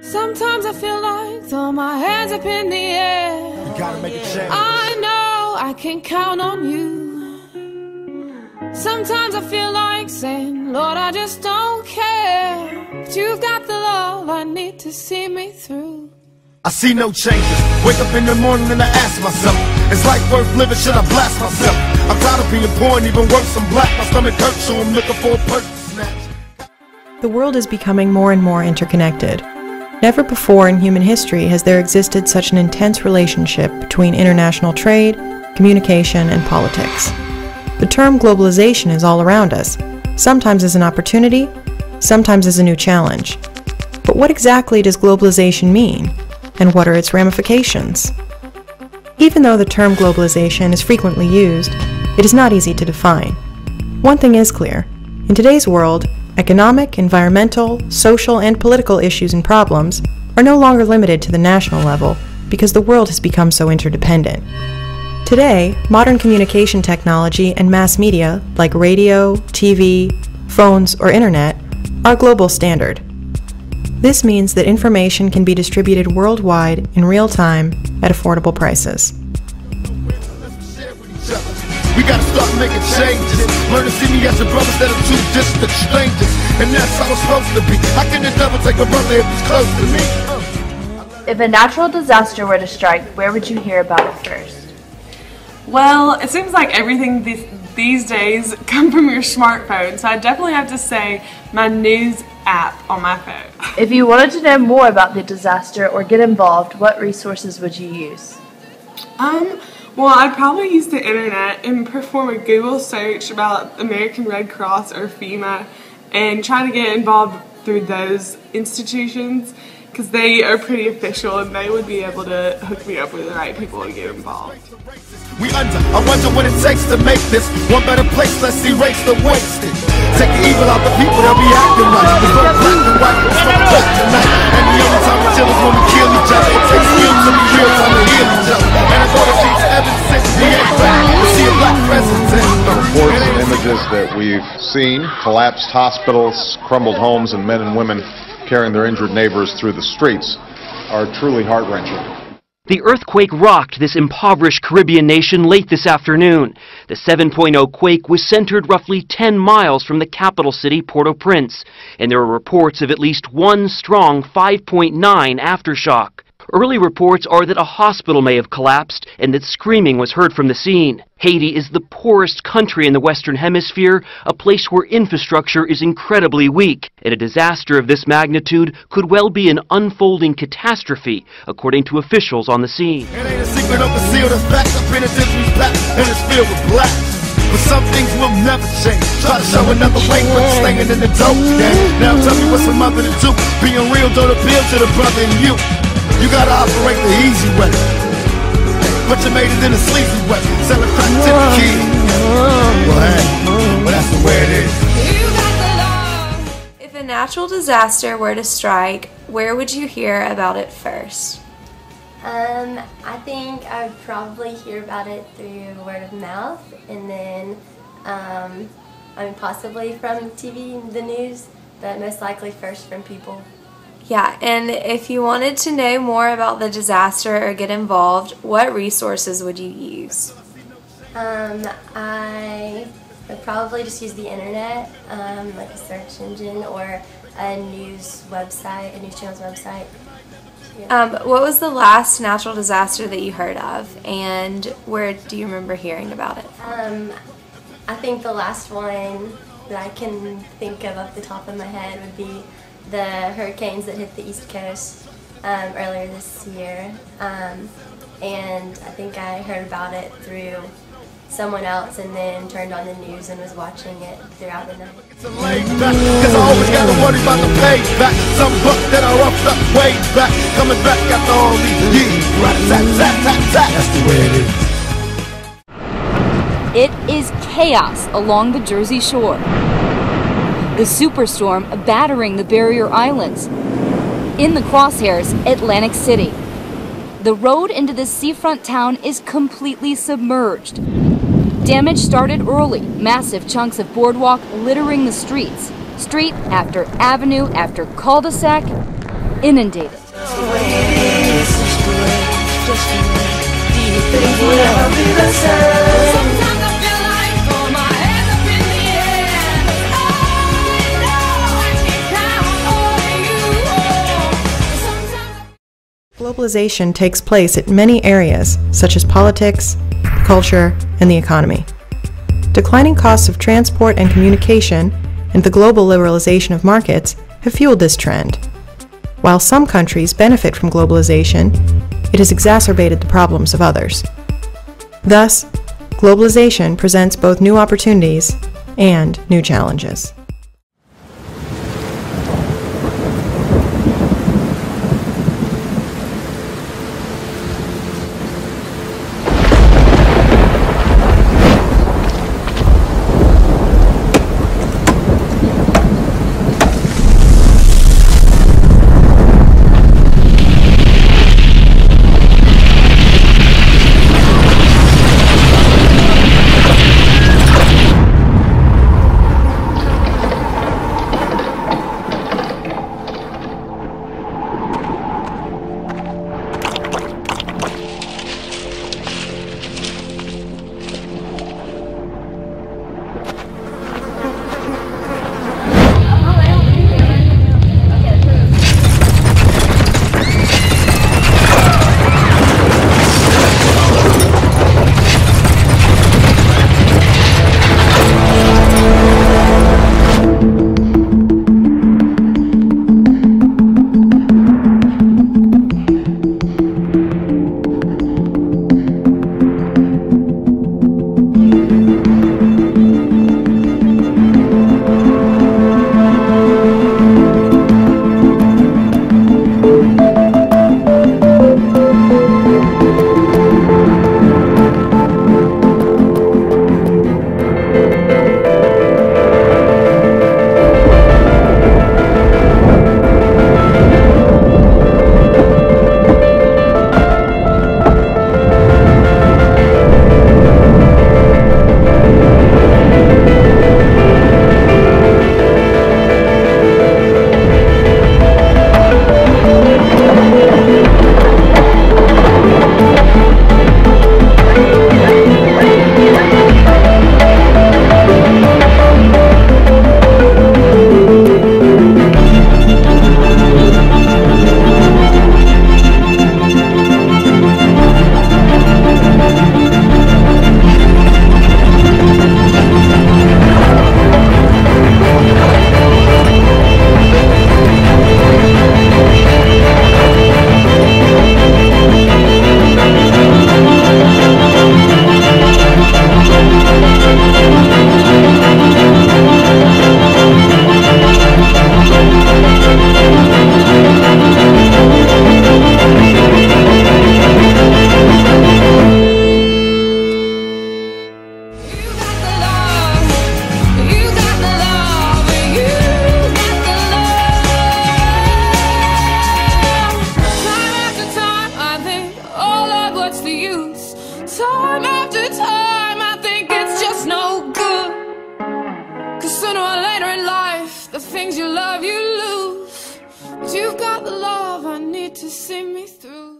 Sometimes I feel like throw my hands up in the air. You gotta make a change. I know I can count on you. Sometimes I feel like saying, Lord, I just don't care. But you've got the love I need to see me through. I see no changes. Wake up in the morning and I ask myself, is life worth living? Should I blast myself? I'm tired of being poor and even worse, I'm black. My stomach hurts, so I'm looking for a person to snatch. The world is becoming more and more interconnected. Never before in human history has there existed such an intense relationship between international trade, communication, and politics. The term globalization is all around us, sometimes as an opportunity, sometimes as a new challenge. But what exactly does globalization mean, and what are its ramifications? Even though the term globalization is frequently used, it is not easy to define. One thing is clear: in today's world, economic, environmental, social, and political issues and problems are no longer limited to the national level because the world has become so interdependent. Today, modern communication technology and mass media like radio, TV, phones, or internet are global standard. This means that information can be distributed worldwide in real time at affordable prices. We gotta start making changes. Learn to see me as a brother instead of two distant strangers. And that's how it's supposed to be. How can the devil take a brother if he's close to me? If a natural disaster were to strike, where would you hear about it first? Well, it seems like everything these days come from your smartphone, so I definitely have to say my news app on my phone. If you wanted to know more about the disaster or get involved, what resources would you use? Well, I'd probably use the internet and perform a Google search about American Red Cross or FEMA and try to get involved through those institutions because they are pretty official and they would be able to hook me up with the right people to get involved. I wonder what it takes to make this one better place. Let's erase the wasted. Take the evil out the people that be acting right. There's no black and white, there's no black tonight. And the only time we chill is when we kill each other. It takes skill to be real time to heal each other. And I thought it takes ever since we ain't back to see a black president. The reports and images that we've seen, collapsed hospitals, crumbled homes, and men and women carrying their injured neighbors through the streets are truly heart-wrenching. The earthquake rocked this impoverished Caribbean nation late this afternoon. The 7.0 quake was centered roughly 10 miles from the capital city, Port-au-Prince, and there are reports of at least one strong 5.9 aftershock. Early reports are that a hospital may have collapsed and that screaming was heard from the scene. Haiti is the poorest country in the Western Hemisphere, a place where infrastructure is incredibly weak, and a disaster of this magnitude could well be an unfolding catastrophe, according to officials on the scene. It ain't a secret of concealed effect. The penitentiary's black and it's filled with blacks. But some things will never change. Try to show another way, but staying in the dope game. Now tell me what's a mother to do. Being real don't appeal to the brother in you. You gotta operate the easy way, but you made it in a sleazy way. Sell it crack to the kid. Well, hey, well, that's the way it is. If a natural disaster were to strike, where would you hear about it first? I think I would probably hear about it through word of mouth, and then, possibly from TV, the news, but most likely first from people. Yeah, and if you wanted to know more about the disaster or get involved, what resources would you use? I would probably just use the internet, like a search engine or a news website, a news channel's website. Yeah. What was the last natural disaster that you heard of, and where do you remember hearing about it? I think the last one that I can think of off the top of my head would be the hurricanes that hit the East Coast earlier this year, and I think I heard about it through someone else and then turned on the news and was watching it throughout the night. Cause I always gotta worry about the payback. Some buck that I roughed up way back, coming back after all these years. Rat-a-tat-tat-tat-tat. That's the way it is. It is chaos along the Jersey Shore. The superstorm battering the barrier islands. In the crosshairs, Atlantic City. The road into this seafront town is completely submerged. Damage started early, massive chunks of boardwalk littering the streets. Street after avenue after cul-de-sac. inundated. Globalization takes place in many areas, such as politics, culture, and the economy. Declining costs of transport and communication and the global liberalization of markets have fueled this trend. While some countries benefit from globalization, it has exacerbated the problems of others. Thus, globalization presents both new opportunities and new challenges. Time after time, I think it's just no good. 'Cause sooner or later in life, the things you love you lose. But you've got the love I need to see me through.